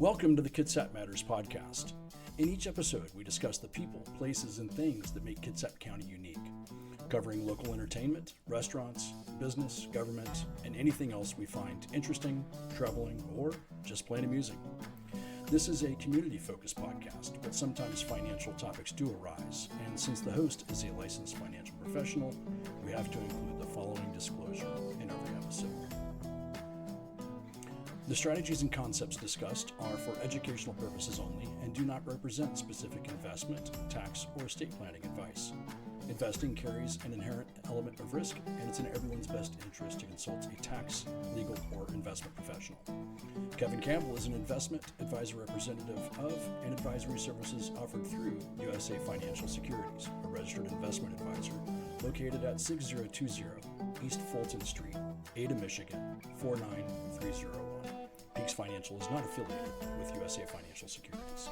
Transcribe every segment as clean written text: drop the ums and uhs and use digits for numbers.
Welcome to the Kitsap Matters podcast. In each episode, we discuss the people, places, and things that make Kitsap County unique, covering local entertainment, restaurants, business, government, and anything else we find interesting, troubling, or just plain amusing. This is a community-focused podcast, but sometimes financial topics do arise, and since the host is a licensed financial professional, we have to include the following disclosure in every episode. The strategies and concepts discussed are for educational purposes only and do not represent specific investment, tax, or estate planning advice. Investing carries an inherent element of risk, and it's in everyone's best interest to consult a tax, legal, or investment professional. Kevin Campbell is an investment advisor representative of and advisory services offered through USA Financial Securities, a registered investment advisor located at 6020 East Fulton Street, Ada, Michigan, 49301. Peaks Financial is not affiliated with USA Financial Securities.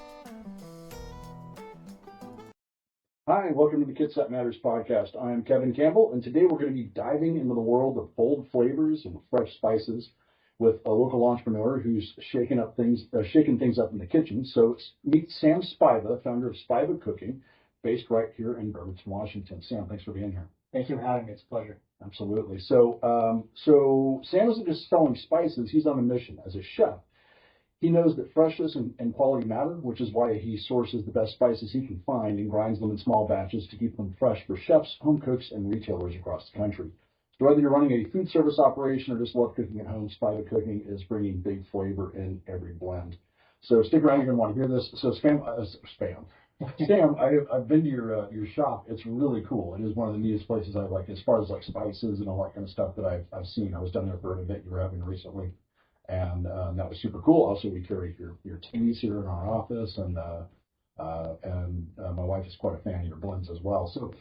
Hi, welcome to the Kitsap Matters podcast. I am Kevin Campbell, and today we're going to be diving into the world of bold flavors and fresh spices with a local entrepreneur who's shaking things up in the kitchen. So meet Sam Spiva, founder of Spiva Cooking, based right here in Bremerton, Washington. Sam, thanks for being here. Thank you for having me. It's a pleasure. Absolutely. So Sam isn't just selling spices. He's on a mission. As a chef, he knows that freshness and quality matter, which is why he sources the best spices he can find and grinds them in small batches to keep them fresh for chefs, home cooks, and retailers across the country. So whether you're running a food service operation or just love cooking at home, Spiva Cooking is bringing big flavor in every blend. So stick around. You're going to want to hear this. So Sam, I've been to your shop. It's really cool. It is one of the neatest places I like as far as like spices and all that kind of stuff that I've seen. I was down there for an event you were having recently, and that was super cool. Also, we carry your teas here in our office, and my wife is quite a fan of your blends as well. So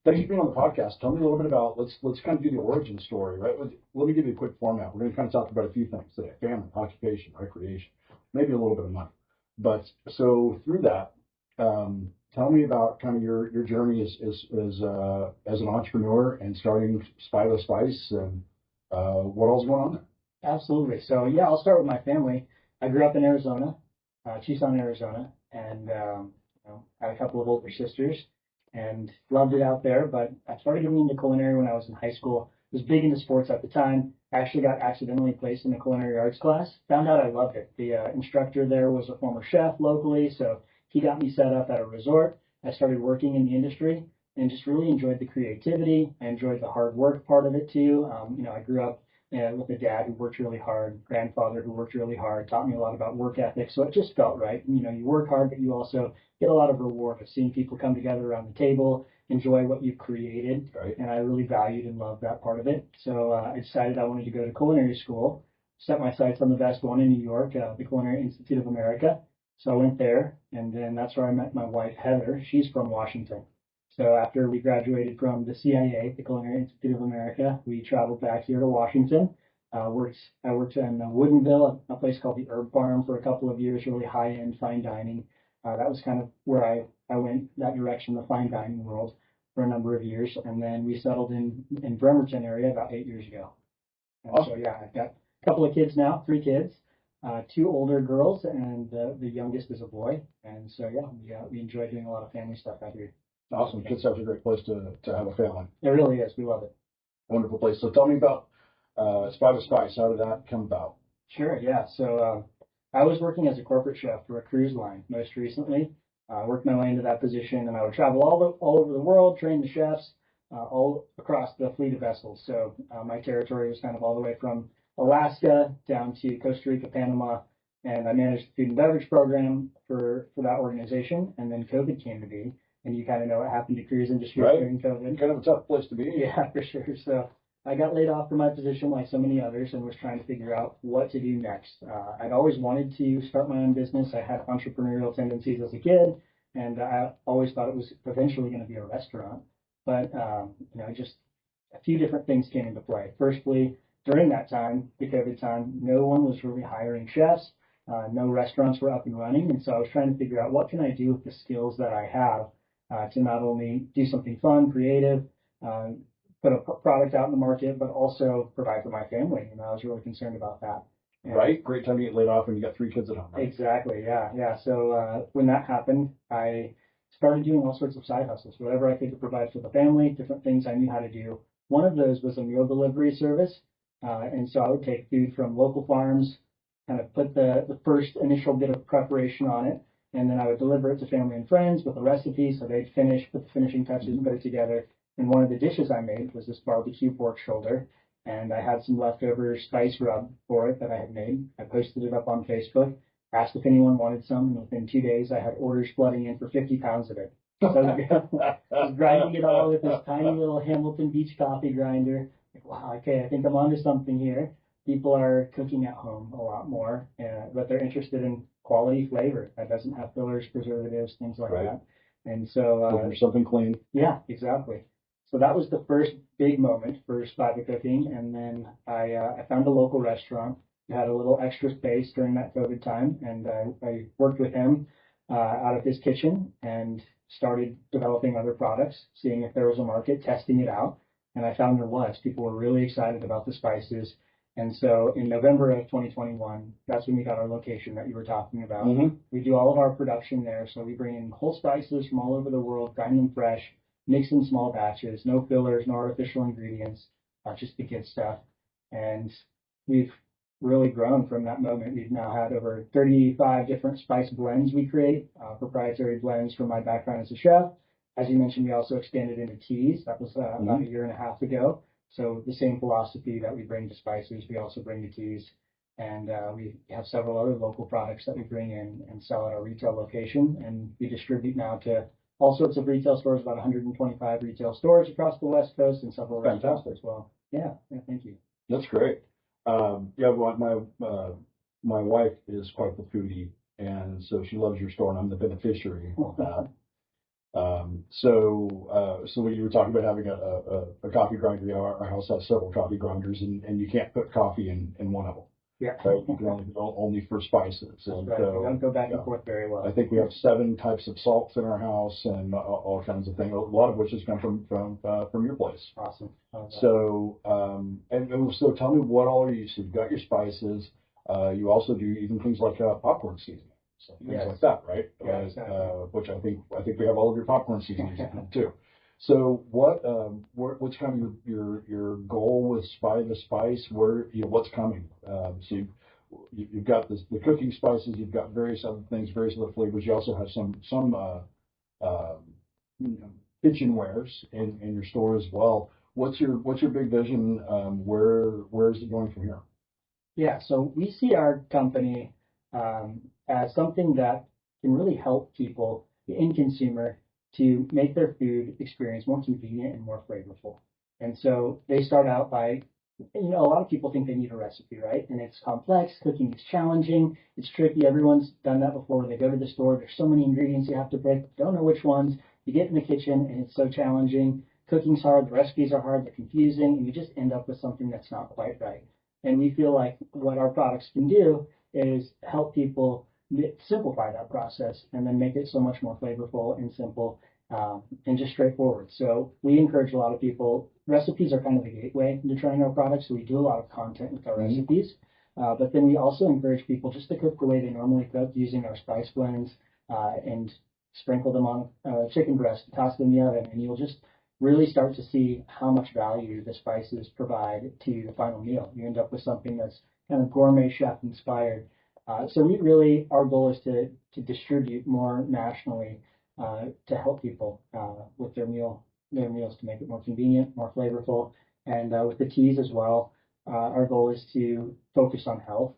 thanks for being on the podcast. Tell me a little bit about let's kind of do the origin story, right? Let me give you a quick format. We're going to kind of talk about a few things today: family, occupation, recreation, maybe a little bit of money. But so through that, tell me about kind of your journey as an entrepreneur and starting Spiva Spice and what all's going on there. Absolutely. So yeah, I'll start with my family. I grew up in Arizona, Tucson, Arizona, and had a couple of older sisters and loved it out there. But I started getting into culinary when I was in high school. Was big into sports at the time. Actually got accidentally placed in a culinary arts class. Found out I loved it. The instructor there was a former chef locally, so he got me set up at a resort. I started working in the industry and just really enjoyed the creativity. I enjoyed the hard work part of it too. I grew up with a dad who worked really hard, grandfather who worked really hard, taught me a lot about work ethic. So it just felt right. You work hard, but you also get a lot of reward of seeing people come together around the table, enjoy what you've created. Right. And I really valued and loved that part of it. So I decided I wanted to go to culinary school, set my sights on the best one in New York, the Culinary Institute of America. So I went there, and then that's where I met my wife, Heather. She's from Washington. So after we graduated from the CIA, the Culinary Institute of America, we traveled back here to Washington. I worked in Woodinville, a place called the Herb Farm, for a couple of years, really high-end fine dining. That was kind of where I went that direction, the fine dining world, for a number of years. And then we settled in Bremerton area about 8 years ago. And awesome. So yeah, I've got a couple of kids now, 3 kids. 2 older girls, and the youngest is a boy. And so, yeah, we enjoy doing a lot of family stuff out here. Awesome. Kitsap's a great place to have a family. It really is. We love it. Wonderful place. So tell me about Spiva Spice. How did that come about? Sure, yeah. So I was working as a corporate chef for a cruise line most recently. Worked my way into that position, and I would travel all over the world, train the chefs all across the fleet of vessels. So my territory was kind of all the way from Alaska down to Costa Rica, Panama, and I managed the food and beverage program for that organization. And then COVID came to be, and you kind of know what happened to cruise industry during COVID. Kind of a tough place to be. Yeah, for sure. So I got laid off from my position like so many others and was trying to figure out what to do next. I'd always wanted to start my own business. I had entrepreneurial tendencies as a kid, and I always thought it was eventually going to be a restaurant. But, just a few different things came into play. Firstly, during that time, the COVID time, no one was really hiring chefs. No restaurants were up and running. And so I was trying to figure out what can I do with the skills that I have to not only do something fun, creative, put a product out in the market, but also provide for my family. And I was really concerned about that. Right? Great time to get laid off when you got 3 kids at home, right? Exactly. Yeah. Yeah. So when that happened, I started doing all sorts of side hustles, whatever I could provide for the family, different things I knew how to do. One of those was a meal delivery service. And so I would take food from local farms, kind of put the first initial bit of preparation on it, and then I would deliver it to family and friends with a recipe so they'd finish, put the finishing touches, put it together. And one of the dishes I made was this barbecue pork shoulder. And I had some leftover spice rub for it that I had made. I posted it up on Facebook, asked if anyone wanted some, and within 2 days I had orders flooding in for 50 pounds of it. So I was grinding it all with this tiny little Hamilton Beach coffee grinder. Like, wow, okay, I think I'm onto something here. People are cooking at home a lot more, but they're interested in quality flavor that doesn't have fillers, preservatives, things like that. And so something clean. Yeah, exactly. So that was the first big moment for Spiva Cooking, and then I found a local restaurant who had a little extra space during that COVID time, and I worked with him out of his kitchen and started developing other products, seeing if there was a market, testing it out, and I found there was. People were really excited about the spices, and so in November of 2021, that's when we got our location that you were talking about. Mm-hmm. We do all of our production there, so we bring in whole spices from all over the world, grind them fresh, mix in small batches, no fillers, no artificial ingredients, just the good stuff. And we've really grown from that moment. We've now had over 35 different spice blends we create, proprietary blends from my background as a chef. As you mentioned, we also expanded into teas. That was about a year and a half ago. So the same philosophy that we bring to spices, we also bring to teas. And we have several other local products that we bring in and sell at our retail location. And we distribute now to all sorts of retail stores, about 125 retail stores across the West Coast and several restaurants as well. Yeah, thank you. That's great. Yeah, well, my wife is quite the foodie, and so she loves your store, and I'm the beneficiary of that. So when you were talking about having a coffee grinder, our house has several coffee grinders, and you can't put coffee in one of them. Yeah. Right? You can only for spices. And right. So, you don't go back and forth very well. I think we have 7 types of salts in our house and all kinds of things, a lot of which has come from your place. Awesome. So, so tell me what all you, so you've got your spices, you also do even things like popcorn seasoning. So things like that, right? Yeah, exactly. Which I think we have all of your popcorn seasonings in them too. So what's kind of your goal with Spiva Spice? What's coming? So you've got the cooking spices, you've got various other things, various other flavors. You also have some kitchenwares in your store as well. What's your big vision? Where is it going from here? Yeah, so we see our company as something that can really help people, the end consumer, to make their food experience more convenient and more flavorful. And so they start out by, a lot of people think they need a recipe, right? And it's complex, cooking is challenging, it's tricky, everyone's done that before. They go to the store, there's so many ingredients you have to pick, don't know which ones. You get in the kitchen and it's so challenging. Cooking's hard, the recipes are hard, they're confusing, and you just end up with something that's not quite right. And we feel like what our products can do is help people simplify that process and then make it so much more flavorful and simple and just straightforward. So we encourage a lot of people. Recipes are kind of the gateway into trying our products, so we do a lot of content with our recipes. But then we also encourage people just to cook the way they normally cook using our spice blends and sprinkle them on chicken breast, toss them in the oven, and you'll just really start to see how much value the spices provide to the final meal. You end up with something that's kind of gourmet chef inspired. So our goal is to distribute more nationally to help people with their meals to make it more convenient, more flavorful, and with the teas as well. Our goal is to focus on health.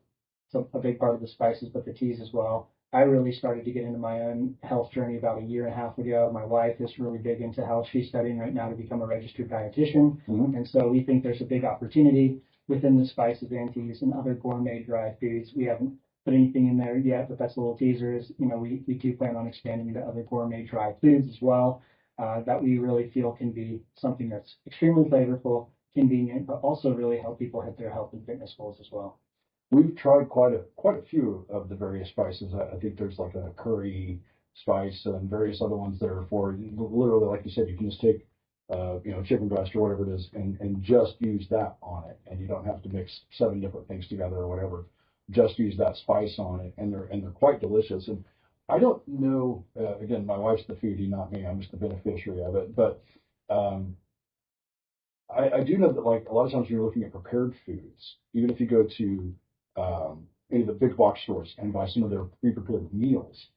So a big part of the spices, but the teas as well. I really started to get into my own health journey about a year and a half ago. My wife is really big into health. She's studying right now to become a registered dietitian. And so we think there's a big opportunity within the spices and teas and other gourmet dry foods. We haven't put anything in there yet, but that's a little teaser. We do plan on expanding into other gourmet dry foods as well that we really feel can be something that's extremely flavorful, convenient, but also really help people hit their health and fitness goals as well. We've tried quite a few of the various spices. I think there's like a curry spice and various other ones that are for literally, like you said, you can just take chicken breast or whatever it is and just use that on it, and you don't have to mix 7 different things together or whatever. just use that spice on it, and they're quite delicious. And I don't know. Again, my wife's the foodie, not me. I'm just the beneficiary of it. But I do know that like a lot of times when you're looking at prepared foods, even if you go to any of the big box stores and buy some of their pre-prepared meals,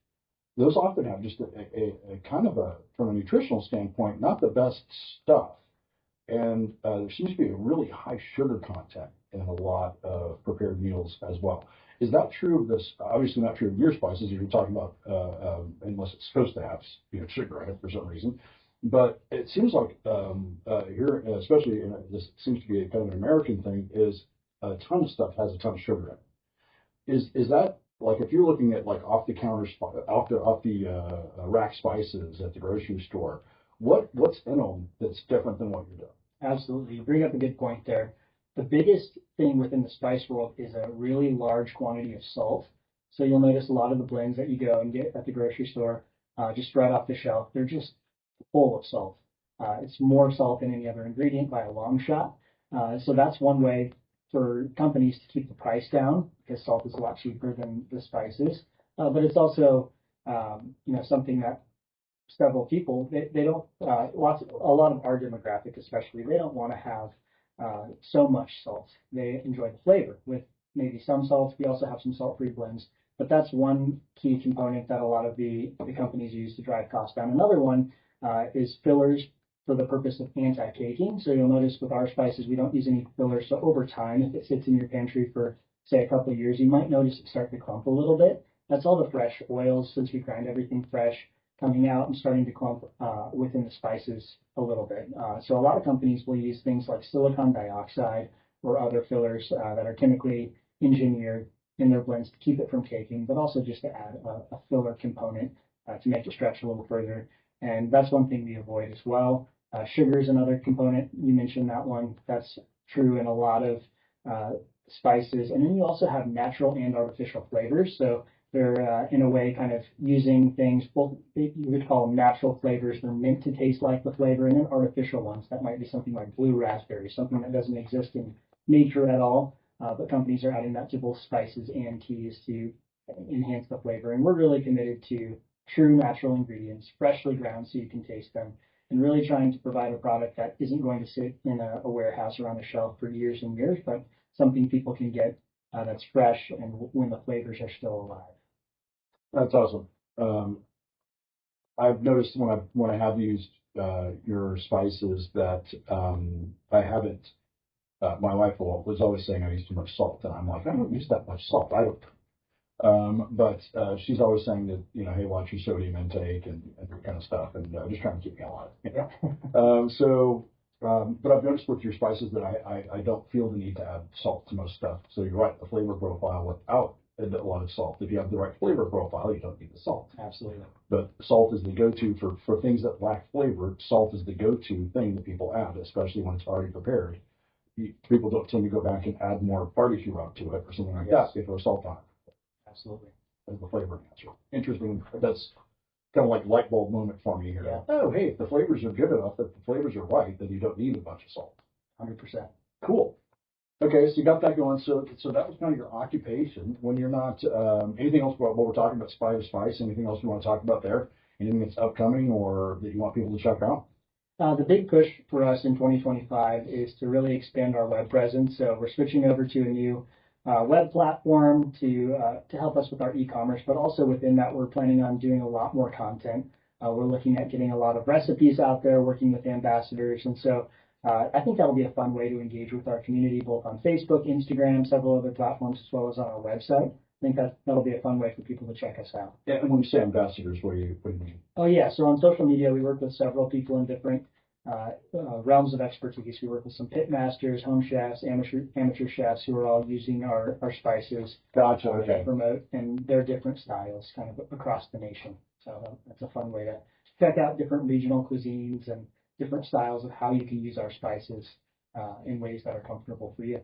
those often have just a kind of a, from a nutritional standpoint, not the best stuff. And there seems to be a really high sugar content in a lot of prepared meals as well. Is that true of this? Obviously not true of your spices, if you're talking about, unless it's supposed to have sugar in it for some reason. But it seems like here, especially this seems to be a kind of an American thing, is a ton of stuff has a ton of sugar in it. Is that like if you're looking at like off the counter, off the rack spices at the grocery store, what's in them that's different than what you're doing? Absolutely. You bring up a good point there. The biggest thing within the spice world is a really large quantity of salt. So you'll notice a lot of the blends that you go and get at the grocery store, just right off the shelf, they're just full of salt. It's more salt than any other ingredient by a long shot. So that's one way for companies to keep the price down because salt is a lot cheaper than the spices. But it's also, something that several people they don't a lot of our demographic especially they don't want to have so much salt. They enjoy the flavor with maybe some salts. We also have some salt-free blends, but that's one key component that a lot of the companies use to drive costs down. Another one is fillers for the purpose of anti-caking. So you'll notice with our spices we don't use any fillers. So over time, if it sits in your pantry for say a couple of years, you might notice it start to clump a little bit. That's all the fresh oils, since we grind everything fresh, coming out and starting to clump within the spices a little bit. So a lot of companies will use things like silicon dioxide or other fillers that are chemically engineered in their blends to keep it from caking, but also just to add a filler component to make it stretch a little further. And that's one thing we avoid as well. Sugar is another component. You mentioned that one. That's true in a lot of spices. And then you also have natural and artificial flavors. So they're, in a way, kind of using things, well, you would call them natural flavors. They're meant to taste like the flavor, and then artificial ones. That might be something like blue raspberry, something that doesn't exist in nature at all. But companies are adding that to both spices and teas to enhance the flavor. And we're really committed to true natural ingredients, freshly ground so you can taste them, and really trying to provide a product that isn't going to sit in a warehouse or on a shelf for years and years, but something people can get that's fresh and when the flavors are still alive. That's awesome. I've noticed when I have used your spices that I haven't. My wife was always saying I use too much salt, and I'm like, I don't use that much salt. I don't. But she's always saying that hey, watch your sodium intake and that kind of stuff, and just trying to keep me alive. But I've noticed with your spices that I don't feel the need to add salt to most stuff. So you're right, the flavor profile without a lot of salt. If you have the right flavor profile, you don't need the salt. Absolutely. But salt is the go-to for things that lack flavor. Salt is the go-to thing that people add, especially when it's already prepared. People don't tend to go back and add more barbecue rub to it or something like that. They throw salt on it. Absolutely. As the flavor enhancer. Interesting. That's kind of like a light bulb moment for me here. Yeah. Oh, hey, if the flavors are good enough, if the flavors are right, then you don't need a bunch of salt. 100%. Cool. Okay, so you got that going. So that was kind of your occupation. When you're not, anything else about what we're talking about, Spiva Spice? Anything else you want to talk about there? Anything that's upcoming or that you want people to check out? The big push for us in 2025 is to really expand our web presence. So we're switching over to a new web platform to help us with our e-commerce, but also within that, we're planning on doing a lot more content. We're looking at getting a lot of recipes out there, working with ambassadors, and so I think that'll be a fun way to engage with our community, both on Facebook, Instagram, several other platforms, as well as on our website. I think that'll be a fun way for people to check us out. Yeah, and when you say ambassadors, what do you mean? Oh, yeah. So on social media, we work with several people in different realms of expertise. We work with some pit masters, home chefs, amateur chefs who are all using our spices to promote and their different styles kind of across the nation. So that's a fun way to check out different regional cuisines and different styles of how you can use our spices in ways that are comfortable for you.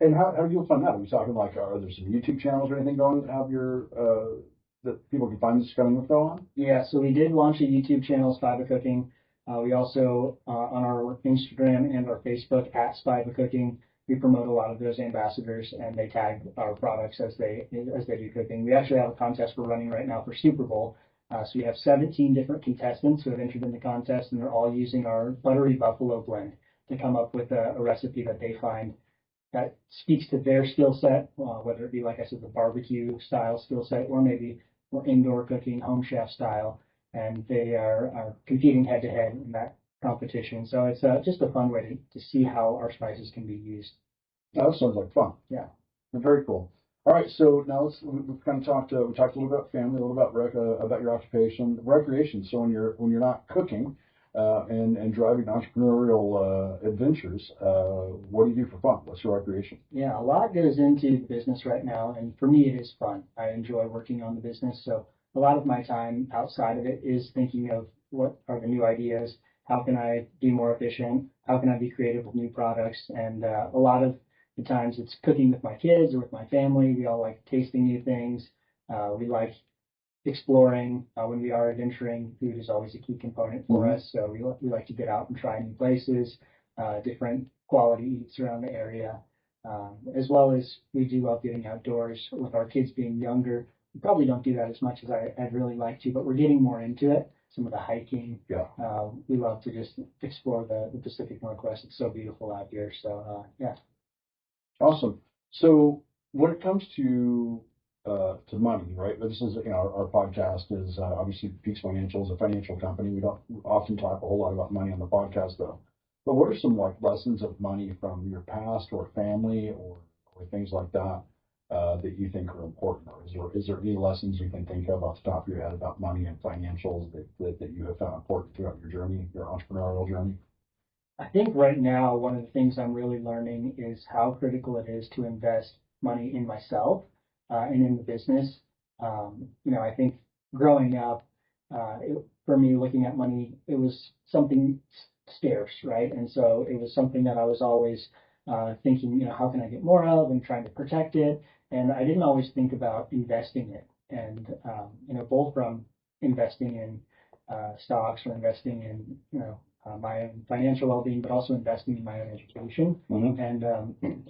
And how do you find that? Are you talking like, are there some YouTube channels or anything going that have your, that people can find this kind of info on? Yeah, so we did launch a YouTube channel, Spiva Cooking. We also, on our Instagram and our Facebook, at Spiva Cooking, we promote a lot of those ambassadors, and they tag our products as they do cooking. We actually have a contest we're running right now for Super Bowl. So we have 17 different contestants who have entered in the contest, and they're all using our buttery buffalo blend to come up with a recipe that they find that speaks to their skill set, whether it be, like I said, the barbecue style skill set, or maybe more indoor cooking, home chef style. And they are competing head to head in that competition. So it's just a fun way to see how our spices can be used. That sounds like fun. Yeah. Very cool. All right, so now we've kind of talked. We talked a little about family, a little about your occupation, recreation. So when you're not cooking and driving entrepreneurial adventures, what do you do for fun? What's your recreation? Yeah, a lot goes into the business right now, and for me, it is fun. I enjoy working on the business, so a lot of my time outside of it is thinking of what are the new ideas, how can I be more efficient, how can I be creative with new products, and a lot of the times it's cooking with my kids or with my family. We all like tasting new things. We like exploring. When we are adventuring, food is always a key component for us, so we like to get out and try new places, different quality eats around the area, as well as we do love getting outdoors. With our kids being younger, we probably don't do that as much as I'd really like to, but we're getting more into it. Some of the hiking. Yeah. We love to just explore the Pacific Northwest. It's so beautiful out here. So, yeah. Awesome. So when it comes to money, right? This is, our podcast is obviously Peaks Financial is a financial company. We don't often talk a whole lot about money on the podcast, though. But what are some lessons of money from your past or family or things like that that you think are important? Or is there any lessons you can think of off the top of your head about money and financials that you have found important throughout your journey, your entrepreneurial journey? I think right now, one of the things I'm really learning is how critical it is to invest money in myself and in the business. I think growing up, for me, looking at money, it was something scarce, right? And so it was something that I was always thinking, how can I get more of, and trying to protect it. And I didn't always think about investing it. And, both from investing in stocks or investing in, my own financial well-being, but also investing in my own education. Mm-hmm. And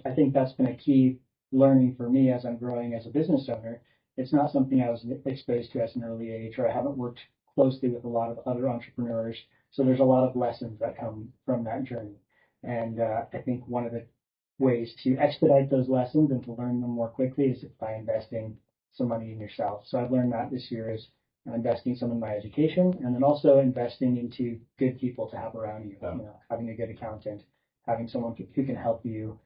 I think that's been a key learning for me as I'm growing as a business owner. It's not something I was exposed to at an early age, or I haven't worked closely with a lot of other entrepreneurs. So there's a lot of lessons that come from that journey. And I think one of the ways to expedite those lessons and to learn them more quickly is by investing some money in yourself. So I've learned that this year is investing some in my education, and then also investing into good people to have around you. Yeah. Having a good accountant, having someone who can help you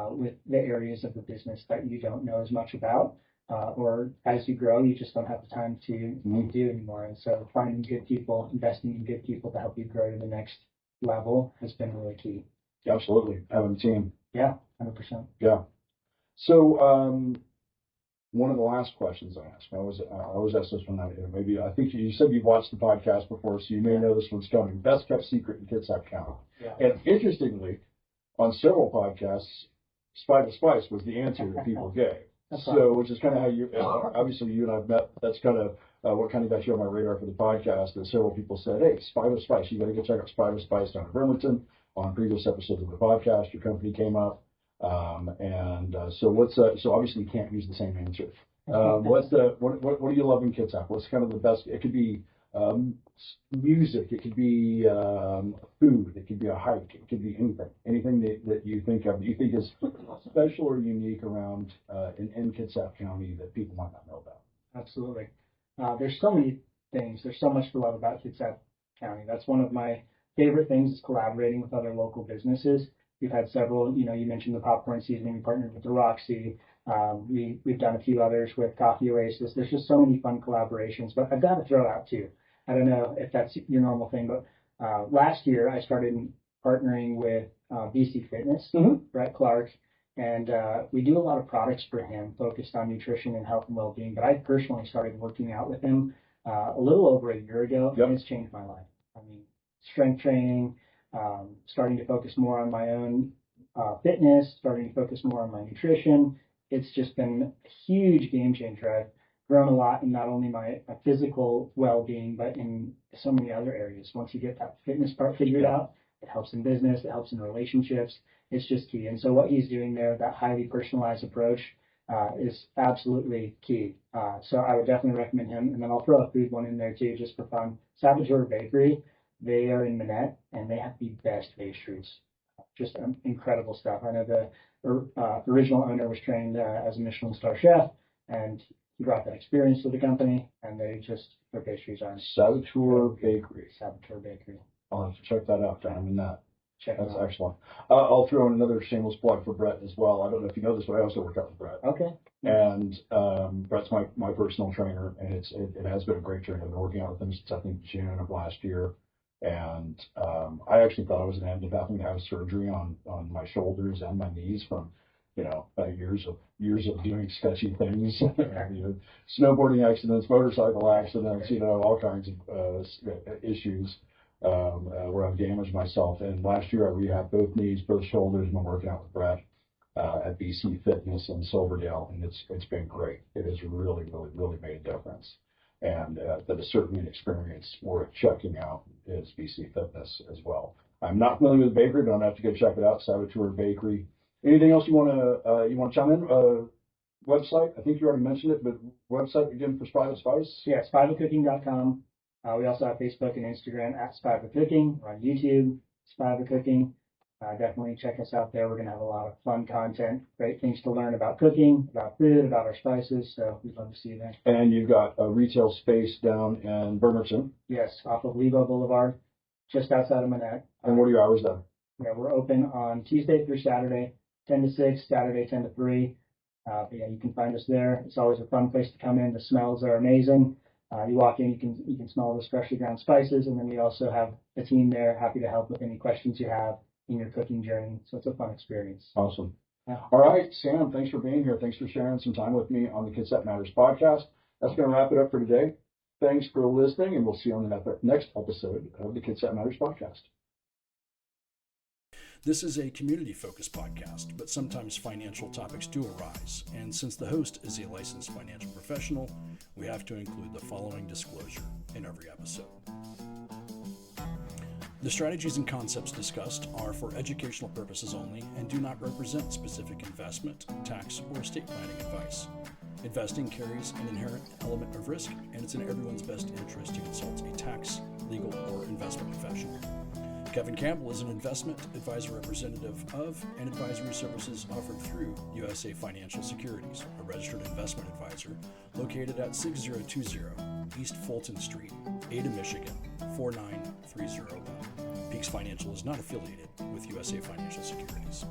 with the areas of the business that you don't know as much about, or as you grow, you just don't have the time to do anymore. And so finding good people, investing in good people to help you grow to the next level has been really key. Absolutely. Having a team. Yeah, 100%. Yeah. So, one of the last questions I ask, I always ask this one. Maybe I think you said you've watched the podcast before, so you may know this one's coming. Best kept secret in Kitsap County. Yeah. And interestingly, on several podcasts, Spiva Spice was the answer that people gave. So, which is kind of how you, obviously you and I've met. That's kind of what kind of got you on my radar for the podcast. And several people said, "Hey, Spiva Spice, you got to go check out Spiva Spice down in Bremerton." On previous episodes of the podcast, your company came up. So obviously you can't use the same answer. What do you love in Kitsap? What's kind of the best? It could be music, it could be food, it could be a hike, it could be anything that you think of, you think is special or unique around in Kitsap County that people might not know about. Absolutely. There's so many things. There's so much to love about Kitsap County. That's one of my favorite things, is collaborating with other local businesses. We've had several, you mentioned the popcorn seasoning. We partnered with the Roxy. We've done a few others with Coffee Oasis. There's just so many fun collaborations. But I've got to throw out too, I don't know if that's your normal thing, but last year I started partnering with BC Fitness, Brett Clark, and we do a lot of products for him focused on nutrition and health and well-being. But I personally started working out with him a little over a year ago, and it's changed my life. I mean, strength training, starting to focus more on my own fitness, starting to focus more on my nutrition. It's just been a huge game changer. I've grown a lot in not only my physical well-being, but in so many other areas. Once you get that fitness part figured out, it helps in business, it helps in relationships, it's just key. And so what he's doing there, that highly personalized approach, is absolutely key. So I would definitely recommend him. And then I'll throw a food one in there too, just for fun. Saboteur Bakery, they are in Manette, and they have the best pastries. Just incredible stuff. I know the original owner was trained as a Michelin star chef, and he brought that experience to the company, and their pastries are Saboteur Bakery. Saboteur Bakery. I'll have to check that out down in that. Check That's it out. excellent. I'll throw in another shameless plug for Brett as well. I don't know if you know this, but I also work out with Brett. Okay. And Brett's my personal trainer, and it has been a great journey. I've been working out with him since I think June of last year. And I actually thought I was an having to have surgery on my shoulders and my knees from years of doing sketchy things, snowboarding accidents, motorcycle accidents, all kinds of issues where I've damaged myself. And last year I rehabbed both knees, both shoulders, and I'm working out with Brett at BC Fitness in Silverdale, and it's been great. It has really, really, really made a difference. And that is certainly an experience worth checking out is BC Fitness as well. I'm not familiar with the bakery, but I'm gonna have to go check it out. Saboteur Bakery. Anything else you want to chime in? Website? I think you already mentioned it, but website again for Spiva Spice? Yeah, SpivaCooking.com. We also have Facebook and Instagram at Spiva Cooking. We're on YouTube, Spiva Cooking. Definitely check us out there. We're going to have a lot of fun content, great things to learn about cooking, about food, about our spices. So we'd love to see you there. And you've got a retail space down in Bremerton. Yes, off of Lebo Boulevard, just outside of Manette. And what are your hours there? Yeah, we're open on Tuesday through Saturday, 10 to 6, Saturday 10 to 3. But yeah, you can find us there. It's always a fun place to come in. The smells are amazing. You walk in, you can smell the freshly ground spices, and then we also have a team there happy to help with any questions you have in your cooking journey. So it's a fun experience. Awesome. Yeah. All right, Sam, thanks for being here. Thanks for sharing some time with me on the Kitsap Matters podcast. That's going to wrap it up for today. Thanks for listening, and we'll see you on the next episode of the Kitsap Matters podcast. This is a community-focused podcast, but sometimes financial topics do arise, and since the host is a licensed financial professional, we have to include the following disclosure in every episode. The strategies and concepts discussed are for educational purposes only and do not represent specific investment, tax, or estate planning advice. Investing carries an inherent element of risk, and it's in everyone's best interest to consult a tax, legal, or investment professional. Kevin Campbell is an investment advisor representative of and advisory services offered through USA Financial Securities, a registered investment advisor located at 6020 East Fulton Street, Ada, Michigan, 49301. Peaks Financial is not affiliated with USA Financial Securities.